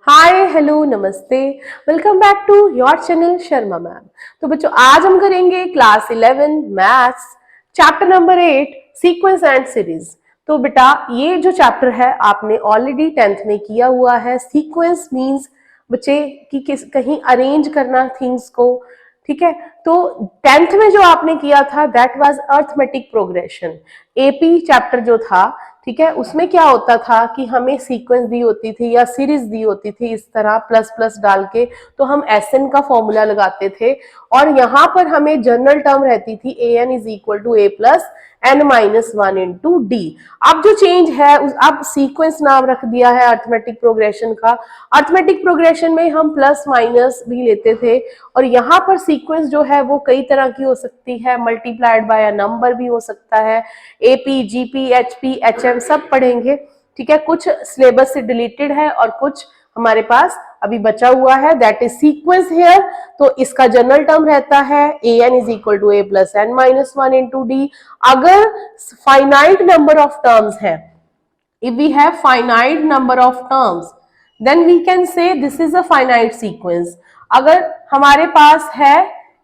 हाय hello नमस्ते, welcome back to your channel Sharma ma'am. तो बच्चों आज हम करेंगे class 11 maths chapter number 8 sequence and series. तो बेटा ये जो चैप्टर है आपने ऑलरेडी 10th में किया हुआ है। सीक्वेंस मींस बच्चे कि किस कहीं अरेंज करना थिंग्स को, ठीक है। तो 10th में जो आपने किया था that was arithmetic progression. AP chapter जो था, ठीक है, उसमें क्या होता था कि हमें सीक्वेंस दी होती थी या सीरीज दी होती थी इस तरह प्लस प्लस डाल के, तो हम एसएन का फॉर्मूला लगाते थे और यहाँ पर हमें जनरल टर्म रहती थी A N is equal to A plus N minus one into D. अब जो चेंज है अब सीक्वेंस नाम रख दिया है अर्थमेटिक प्रोग्रेशन का। अर्थमेटिक प्रोग्रेशन में हम प्लस माइनस भी लेते थे और यहाँ पर सीक्वेंस जो है वो कई तरह की हो सकती है, मल्टीप्लाइड बाय अ नंबर भी हो सकता है, एपी जीपी एचपी एचएम सब पढ़ेंगे, ठीक है। कुछ सिलेबस से डिलीटेड है और कुछ हमारे पास अभी बचा हुआ है, दैट इज सीक्वेंस हेयर। तो इसका जनरल टर्म रहता है A N is equal to A plus N minus one into D. अगर फाइनाइट नंबर ऑफ टर्म्स है, if we have finite number of terms then we can say this is a finite sequence। अगर हमारे पास है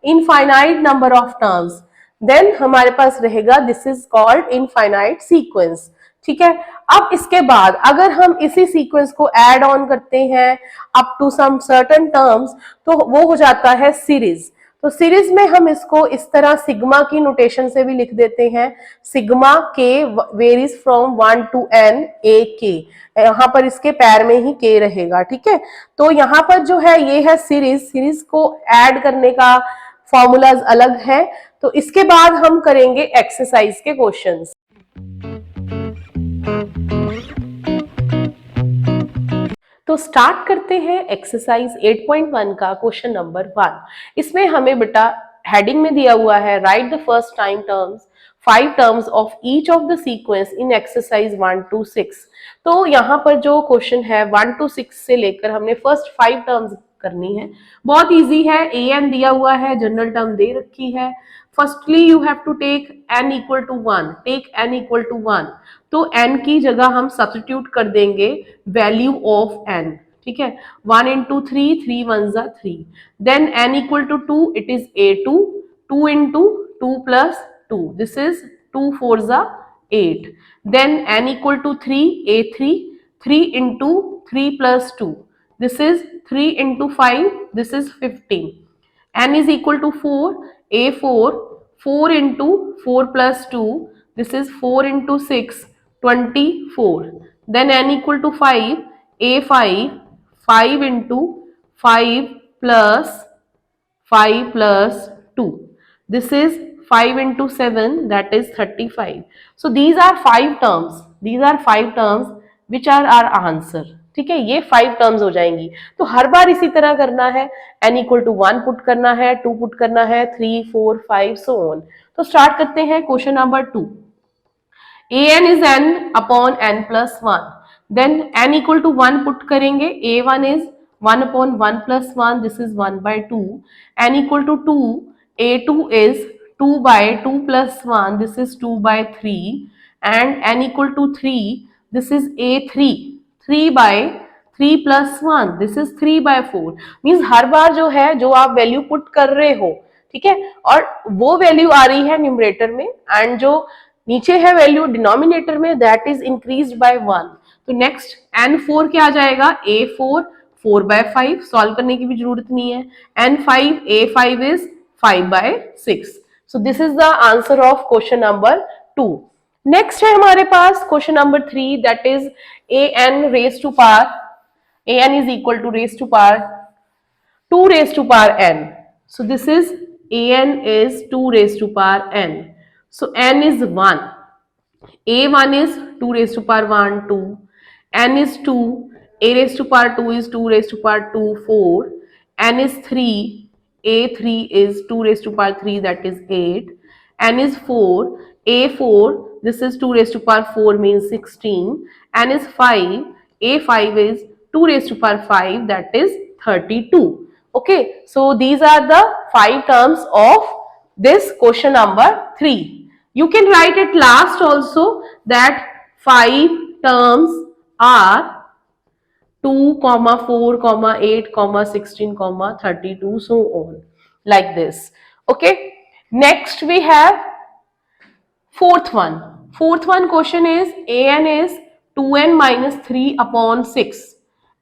infinite number of terms then हमारे पास रहेगा this is called infinite sequence, ठीक है। अब इसके बाद अगर हम इसी सीक्वेंस को ऐड ऑन करते हैं up to some certain terms तो वो हो जाता है सीरीज। तो सीरीज में हम इसको इस तरह सिग्मा की नोटेशन से भी लिख देते हैं, सिग्मा के वेरीज फ्रॉम 1 टू n ए के, यहाँ पर इसके पैर में ही के रहेगा, ठीक है। तो यहाँ पर जो है ये है सीरीज, सीरीज को ऐड करने का फॉर्मूलाज अलग है। तो इसके बाद हम करेंगे एक्सरसाइज के क्वेश्चंस। तो स्टार्ट करते हैं एक्सरसाइज 8.1 का क्वेश्चन नंबर 1। इसमें हमें बेटा हेडिंग में दिया हुआ है right the first time terms 5 terms of each of the sequence in exercise 1 to 6। तो यहाँ पर जो क्वेश्चन है 1 to 6 से लेकर हमने फर्स्ट 5 टर्म्स करनी है। बहुत इजी है, ए एन दिया हुआ है, जनरल टर्म दे रखी है। Firstly you have to take n equal to 1, take n equal to 1। तो n की जगह हम सब्स्टिट्यूट कर देंगे वैल्यू ऑफ n, ठीक है। 1 इंटू 3, 3 1 जा 3, then n equal to 2, it is a2, 2 into 2 plus 2, this is 2 4 जा 8, then n equal to 3, a3, 3 into 3 plus 2, this is 3 into 5, this is 15, n is equal to 4, a4, 4 into 4 plus 2, this is 4 into 6, 24, then n equal to 5, a5, 5 into 5 plus 5 plus 2, this is 5 into 7, that is 35. So these are 5 terms, these are 5 terms which are our answer, ठीक है। ये 5 terms हो जाएंगी। तो हर बार इसी तरह करना है, n इक्वल टू 1 पुट करना है, 2 पुट करना है, 3 4 5 सो ऑन। तो स्टार्ट करते हैं question number 2। an is n upon n plus 1, then n equal to 1 put करेंगे, a1 is 1 upon 1 plus 1, this is 1 by 2, n equal to 2, a2 is 2 by 2 plus 1, this is 2 by 3, and n equal to 3, this is a3, 3 by 3 plus 1, this is 3 by 4। Means हर बार जो है जो आप value put कर रहे हो, ठीक है, और वो वैल्यू आ रही है न्यूमरेटर में एंड जो नीचे है वैल्यू डिनोमिनेटर में दैट इज इंक्रीज्ड बाय 1। तो नेक्स्ट n4 क्या आ जाएगा, a4, 4 by 5, सॉल्व करने की भी जरूरत नहीं है, n5, a5 is 5 by 6। So this is the answer of question number 2। Next है हमारे पास question number 3, that is an raised to power, an is equal to raised to power 2 raised to power n. So this is an is 2 raised to power n. So n is 1, a1 is 2 raised to power 1 2, n is 2, a raised to power 2 is 2 raised to power 2 4, n is 3, a3 is 2 raised to power 3, that is 8, n is 4, a4, this is 2 raised to power 4 means 16, n is 5, a5 is 2 raised to power 5, that is 32. Okay, so these are the 5 terms of this question number 3. You can write it last also that 5 terms are 2, 4, 8, 16, 32, so on, like this. Okay. Next we have fourth one. Fourth one question is an is 2n minus 3 upon 6.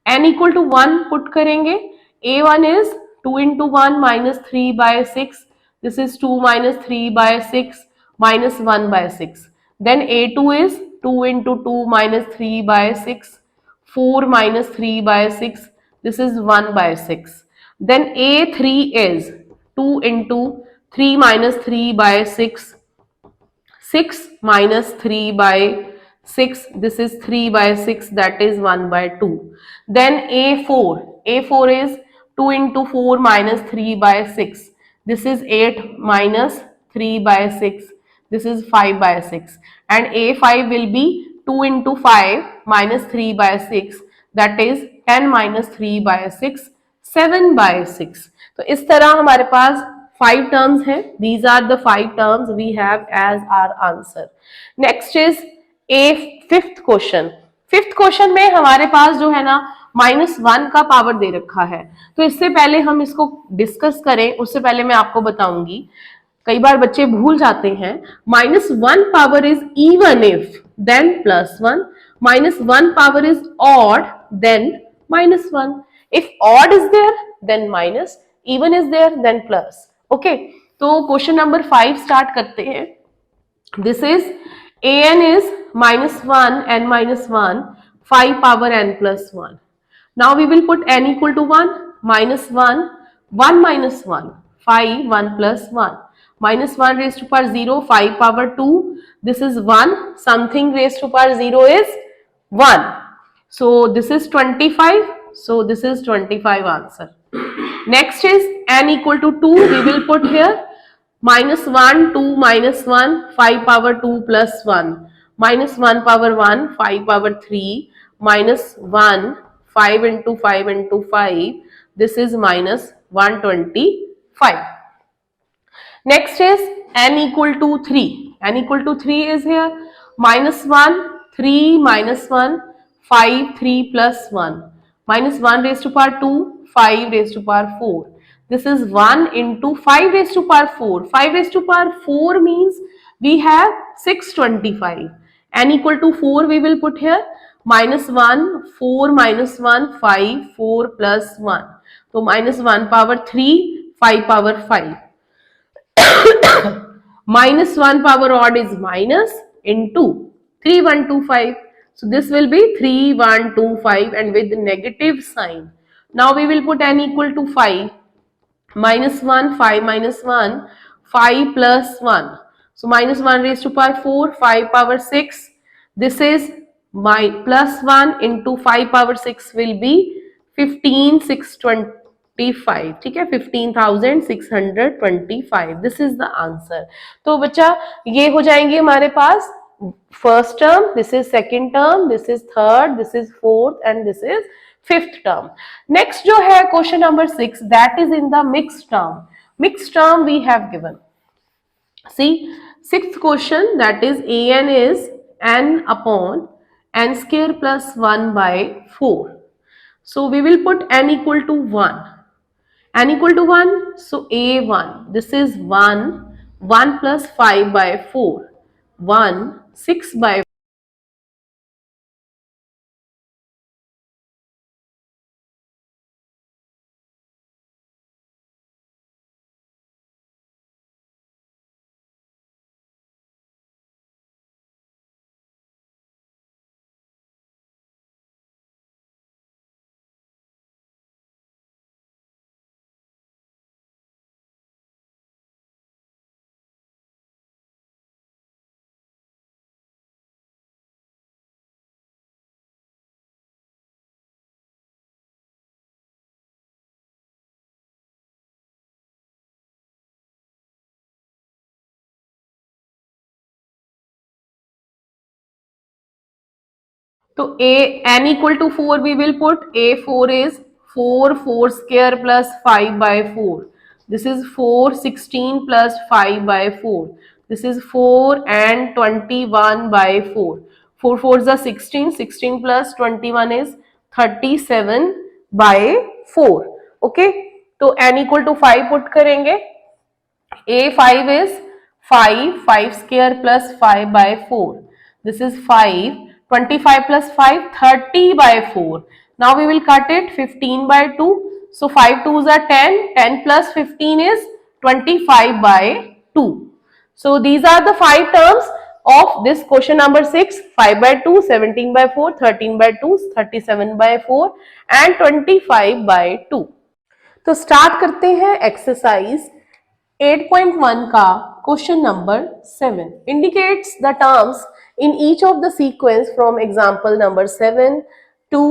n equal to 1 put करेंगे. a1 is 2 into 1 minus 3 by 6. This is 2 minus 3 by 6 minus 1 by 6. Then a2 is 2 into 2 minus 3 by 6. 4 minus 3 by 6. This is 1 by 6. Then a3 is 2 into 3 minus 3 by 6. 6 minus 3 by 6, this is 3 by 6, that is 1 by 2. Then A4 is 2 into 4 minus 3 by 6, this is 8 minus 3 by 6, this is 5 by 6. And A5 will be 2 into 5 minus 3 by 6, that is 10 minus 3 by 6, 7 by 6. तो इस तरह हमारे पास 5 terms है. These are the 5 terms we have as our answer. Next is a fifth question. Fifth question में हमारे पास जो है ना -1 का पावर दे रखा है. तो इससे पहले हम इसको डिस्कस करें उससे पहले मैं आपको बताऊंगी, कई बार बच्चे भूल जाते हैं. -1 power is even if then +1. -1 power is odd then -1. If odd is there then minus, even is there then plus. Okay, तो क्वेश्चन नंबर 5 स्टार्ट करते हैं. This is an is -1 n -1 5 power n plus 1. Now we will put n equal to 1, -1 1 minus 1 5 1 plus 1, -1 raised to power 0 5 power 2, this is 1, something raised to power 0 is 1, so this is 25, so this is 25 answer. Next is n equal to 2, we will put here -1 2 -1 5 power 2 plus 1, -1 power 1 5 power 3 -1 5 into 5 into 5, this is -125. Next is n equal to 3. n equal to 3 is here, -1 3 -1 5 3 plus 1, -1 raised to power 2 5 raised to power 4. This is 1 into 5 raised to power 4. 5 raised to power 4 means we have 625. n equal to 4 we will put here, -1 4 -1 5 4 plus 1. So -1 power 3 5 power 5. -1 power odd is minus into 3125. So this will be 3125 and with negative sign. Now we will put n equal to 5. -1 5 -1 5 plus 1. So -1 raised to power 4 5 power 6. This is my +1 into 5 power 6 will be 15,625. ठीक है, 15,625. This is the answer. तो बच्चा ये हो जाएंगे हमारे पास first term, this is second term, this is third, this is fourth and this is fifth term. Next जो है question number 6, that is in the mixed term. Mixed term we have given. See sixth question, that is an is n upon n square plus 1 by 4. So we will put n equal to 1. n equal to 1, so a1, this is 1 1 plus 5 by 4, 1 6 by तो n equal to 4 we will put a4 is 4 4 square plus 5 by 4. This is 4 16 plus 5 by 4. This is 4 and 21 by 4. 4 4s are 16, 16 plus 21 is 37/4। Okay, तो n equal to 5 put करेंगे। A5 is 5 square plus 5/4. This is 5, 25 plus 5, 30/4. Now we will cut it 15/2. So 5 2s are 10, 10 plus 15 is 25/2. So these are the 5 terms of this question number 6, 5/2, 17/4, 13/2, 37/4 and 25/2. तो start करते हैं exercise 8.1 का question number 7 indicates the terms in each of the sequence from example number 7 to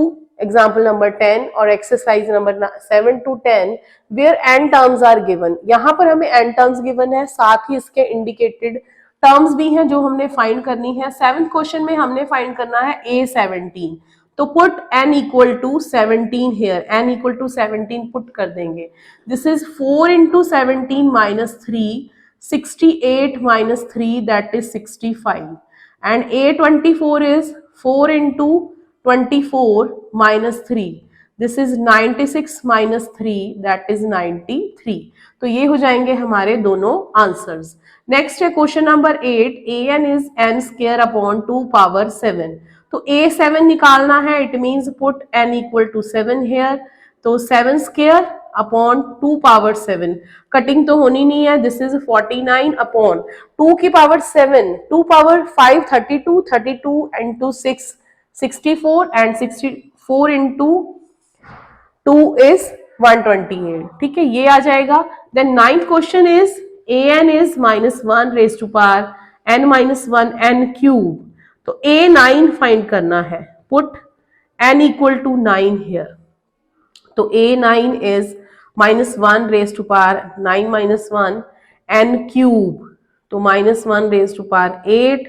example number 10 और exercise number 7 to 10 where n terms are given। यहाँ पर हमें n terms given है, साथ ही इसके indicated terms भी हैं जो हमने फाइंड करनी है। 7th क्वेश्चन में हमने फाइंड करना है A17, तो put n equal to 17 here, n equal to 17 put कर देंगे। This is 4 into 17 minus 3, 68 minus 3 that is 65 and A24 is 4 into 24 minus 3, this is 96 minus 3 that is 93। तो ये हो जाएंगे हमारे दोनों आंसर्स। नेक्स्ट है question number 8, an is n square upon 2 power 7। तो A7 निकालना है, it means put n equal to 7 here, तो 7 स्क्वायर अपॉन 2 पावर 7, कटिंग तो होनी नहीं है, दिस इज 49 अपॉन 2 की power 7, 2 power 5 32, 32 into 6 64 and 64 into 2 is 128। ठीक है, ये आ जाएगा। Then 9th question is an is -1 raise to power n -1 n cube, तो A9 फाइंड करना है, put n equal to 9 here, तो A9 is -1 raise to power 9 -1 n cube, तो -1 raise to power 8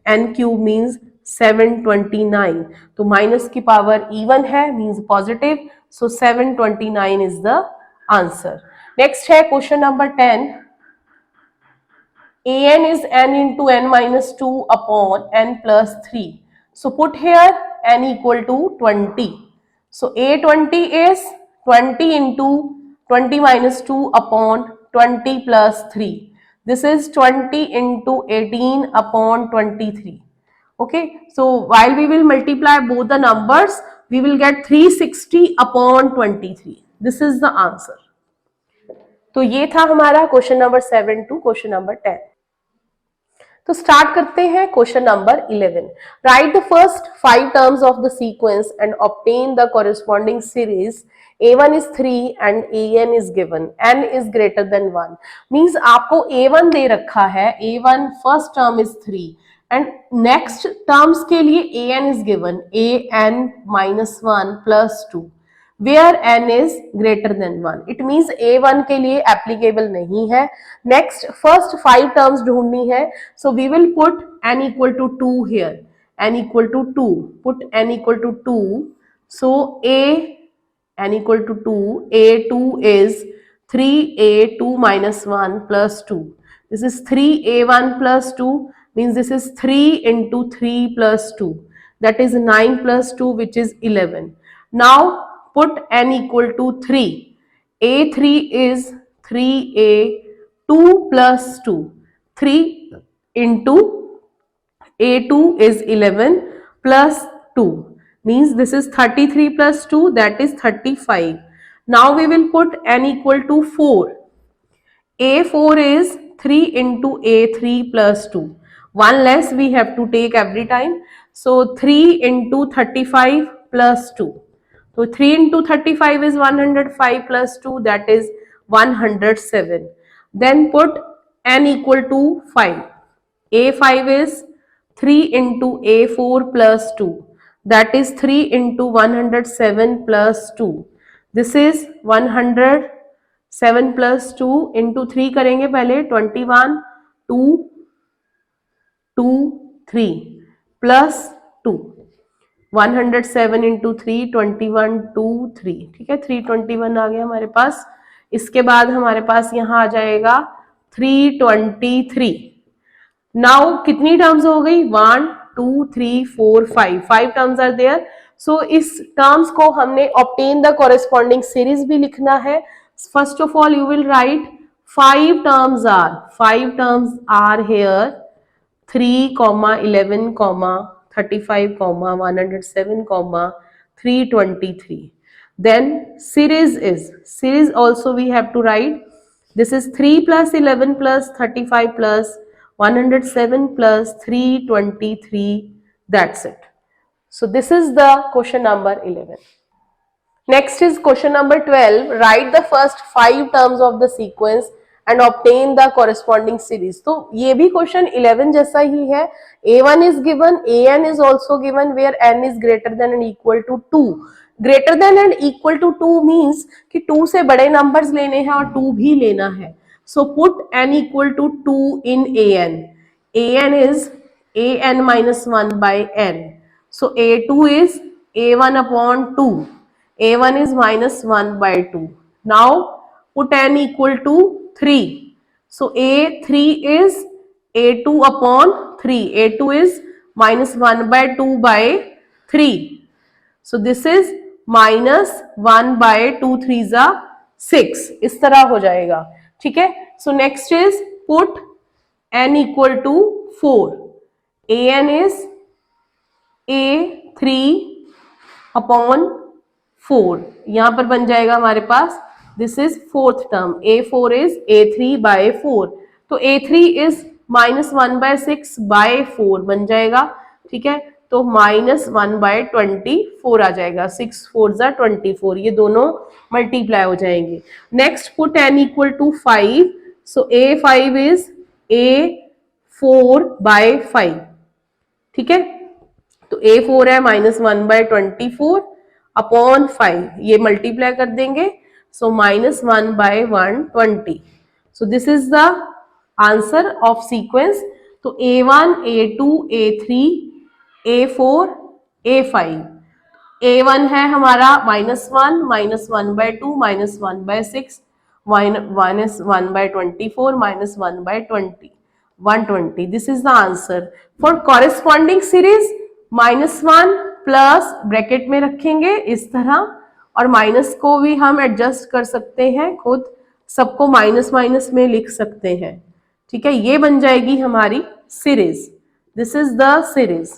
n cube means 729, तो minus की power even है means positive, so 729 is the answer. Next है question number 10, an is n into n minus 2 upon n plus 3. So put here n equal to 20. So A20 is 20 into 20 minus 2 upon 20 plus 3. This is 20 into 18 upon 23. Okay, so while we will multiply both the numbers, we will get 360 upon 23. This is the answer. तो ये था हमारा question number 7 to question number 10। तो start करते हैं question number 11। Write the first 5 terms of the sequence and obtain the corresponding series. A1 is 3 and an is given, n is greater than 1 means आपको A1 दे रखा है, A1 first term is 3 and next terms के लिए an is given, an -1 plus 2 where n is greater than 1, it means A1 के लिए applicable नहीं है। next first 5 terms ढूंढनी है, so we will put n equal to 2 here, n equal to 2, put n equal to 2, so n equal to 2, A2 is 3A2 minus 1 plus 2, this is 3A1 plus 2 means this is 3 into 3 plus 2, that is 9 plus 2 which is 11. Now put n equal to 3, A3 is 3A2 plus 2, 3 into A2 is 11 plus 2 means this is 33 plus 2 that is 35. Now we will put n equal to 4, A4 is 3 into A3 plus 2, one less we have to take every time, so 3 into 35 plus 2, so 3 into 35 is 105 plus 2 that is 107. Then put n equal to 5, A5 is 3 into A4 plus 2 that is 3 into 107 plus 2, this is 107 plus 2 into 3 करेंगे पहले, 21 2 2 3 plus 2, 107 into 3 21 2 3, ठीक है, 321 आ गया हमारे पास। इसके बाद हमारे पास यहाँ आ जाएगा 323। नाउ कितनी टर्म्स हो गई, 1 2 3 4 5 टर्म्स आर देयर, सो इस टर्म्स को हमने ऑब्टेन द कॉरेस्पॉन्डिंग सीरीज भी लिखना है. First of all you will write 5 terms are here 3, 11, 35, 107, 323. Then series also we have to write. This is 3 plus 11 plus 35 plus 107 plus 323. That's it. So this is the question number 11. Next is question number 12. Write the first 5 terms of the sequence and obtain the corresponding series. तो ये भी question 11 जैसा ही है. A1 is given, AN is also given where n is greater than and equal to 2. Greater than and equal to 2 means कि 2 से बड़े numbers लेने हैं और 2 भी लेना है. So put n equal to 2 in AN. AN is AN minus 1 by n. So A2 is A1 upon 2. A1 is minus 1 by 2. Now put n equal to 3. So A3 is A2 upon 3. A2 is minus 1 by 2 by 3. So this is minus 1 by 2 3s are 6. इस तरह हो जाएगा. ठीक है. So next is put n equal to 4. An is A3 upon 4. यहां पर बन जाएगा हमारे पास. This is fourth term. A4 is A3 by 4. तो A3 is minus 1 by 6 by 4 बन जाएगा. ठीक है. तो minus 1 by 24 आ जाएगा. 6 4s are 24. ये दोनों मल्टीप्लाई हो जाएंगे. Next put n equal to 5. So A5 is A4 by 5. ठीक है. तो A4 है minus 1 by 24 अपॉन 5. ये मल्टीप्लाई कर देंगे. सो minus 1 by 120. So this is the answer of sequence. तो A1, A2, A3, A4, A5. A1 है हमारा -1, -1 by 2, -1 by 6, minus 1 by 24, -1 by 20, 120. This is the answer. For corresponding series, -1 plus bracket में रखेंगे इस तरह, और माइनस को भी हम एडजस्ट कर सकते हैं खुद. सबको माइनस माइनस में लिख सकते हैं. ठीक है. ये बन जाएगी हमारी series. This is the series.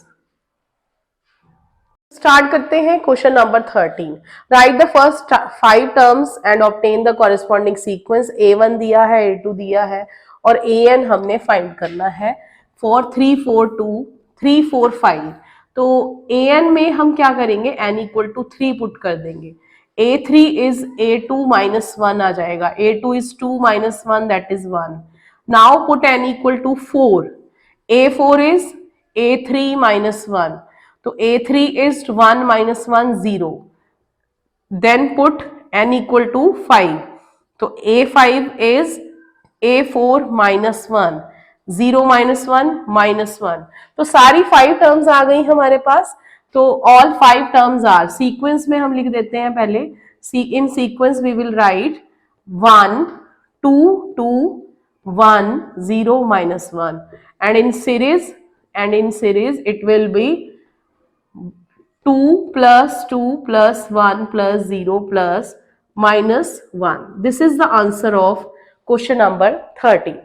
Start करते हैं question number 13. Right the first 5 terms and obtain the corresponding sequence. A1 दिया है, A2 दिया है और AN हमने फाइंड करना है फॉर 3 4 2 3 4 5. तो AN में हम क्या करेंगे, n इक्वल टू 3 पुट कर देंगे. A3 इज A2 minus 1 आ जाएगा. A2 is 2 minus 1, that is 1. Now put n equal to 4. A4 is A3 minus 1. तो A3 is 1 minus 1 0. Then put n equal to 5. तो A5 is A4 minus 1. 0 minus 1 minus 1. तो सारी 5 terms आ गई हमारे पास. तो all 5 terms are sequence में हम लिख देते हैं पहले. इन sequence we will write 1 2 2 1 0 minus 1, and in series it will be 2 plus 2 plus 1 plus 0 plus minus 1. This is the answer of question number 13.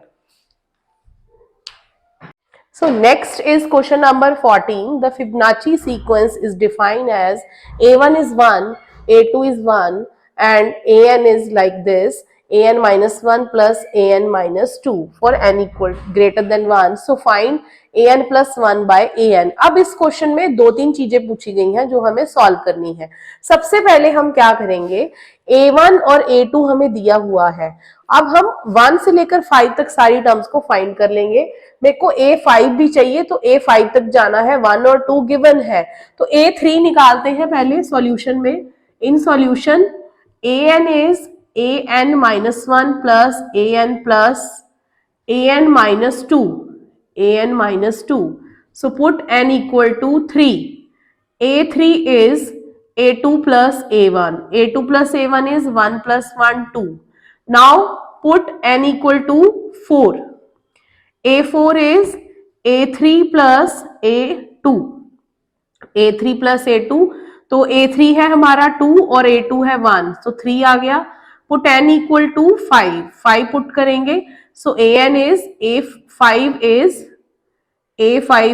So next is question number 14. The Fibonacci sequence is defined as A1 is 1, A2 is 1 and AN is like this. AN minus 1 plus AN minus 2 for n equal greater than 1. So find AN plus 1 by AN. अब इस question में 2-3 चीजें पूछी गई हैं जो हमें solve करनी है. सबसे पहले हम क्या करेंगे, A1 और A2 हमें दिया हुआ है. अब हम 1 से लेकर 5 तक सारी टर्म्स को फाइंड कर लेंगे. मेरे को A5 भी चाहिए तो A5 तक जाना है. 1 और 2 गिवन है तो A3 निकालते हैं पहले सॉल्यूशन में. In solution AN is AN minus 1 plus AN minus 2. AN minus 2. So put n equal to 3. A3 is A2 plus A1. A2 plus A1 is 1 plus 1 2. Now put n equal to 4. A4 is A3 plus A2. A3 plus A2. तो A3 है हमारा 2 और A2 है 1, तो 3 आ गया। Put n equal to 5, 5 put करेंगे, so an is A5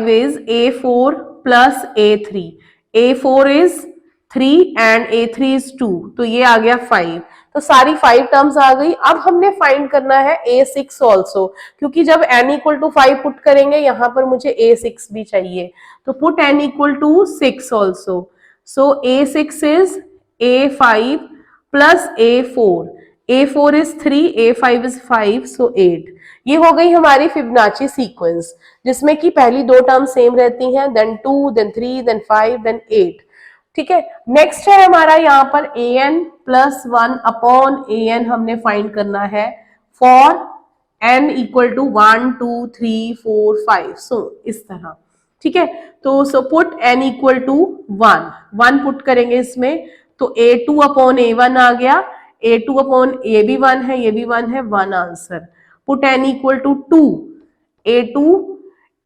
is A4 plus A3, A4 is 3 and A3 is 2, तो ये आ गया 5। तो सारी 5 टर्म्स आ गई। अब हमने फाइंड करना है A6 ऑल्सो, क्योंकि जब n इक्वल टू 5 पुट करेंगे यहां पर मुझे A6 भी चाहिए, तो put n equal to 6 also, so A6 is A5 plus A4, A4 is 3, A5 is 5, so 8। ये हो गई हमारी फिबोनाची सीक्वेंस, जिसमें कि पहली दो टर्म सेम रहती हैं, देन 2, देन 3, देन 5, देन 8। ठीक है, नेक्स्ट है हमारा यहाँ पर an प्लस 1 अपॉन an हमने फाइंड करना है for n equal to 1, 2, 3, 4, 5, so इस तरह। ठीक है, तो so put n equal to 1 put करेंगे इसमें, तो a2 अपॉन a1 आ गया, a2 अपॉन ये भी 1 है, ये भी 1 है, 1 answer. Put n equal to 2, a2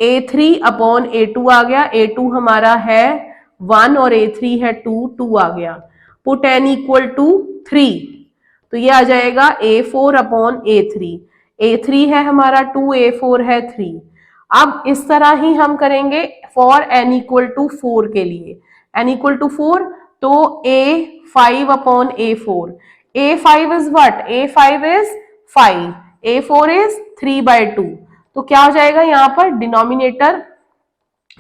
a3 upon a2 आ गया, a2 हमारा है 1 और A3 है 2, 2 आ गया। पुट n इक्वल टू 3, तो ये आ जाएगा A4 अपॉन A3, A3 है हमारा 2, A4 है 3। अब इस तरह ही हम करेंगे फॉर n इक्वल टू 4 के लिए, n इक्वल टू 4, तो A5 upon A4, A5 is what, A5 is 5, A4 is 3/2, तो क्या हो जाएगा यहाँ पर डिनोमिनेटर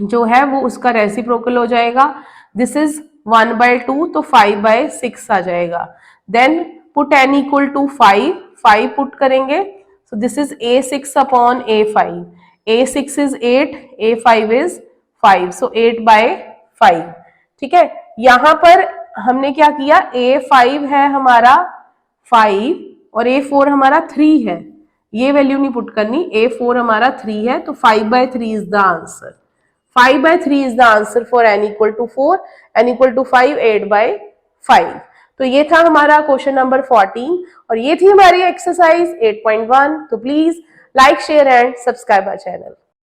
जो है वो उसका रेसिप्रोकल हो जाएगा, दिस इज 1/2, तो 5/6 आ जाएगा। Then put n equal to 5 put करेंगे, so this is A6 upon A5, A6 is 8, A5 is 5, so 8/5। ठीक है, यहां पर हमने क्या किया, A5 है हमारा 5 और A4 हमारा 3 है, ये वैल्यू नहीं पुट करनी, A4 हमारा 3 है, तो 5/3 is the answer. 5/3 is the answer for n equal to 4, n equal to 5, 8/5। तो ये था हमारा क्वेश्चन नंबर 14 और ये थी हमारी एक्सरसाइज 8.1। तो please like, share and subscribe our channel.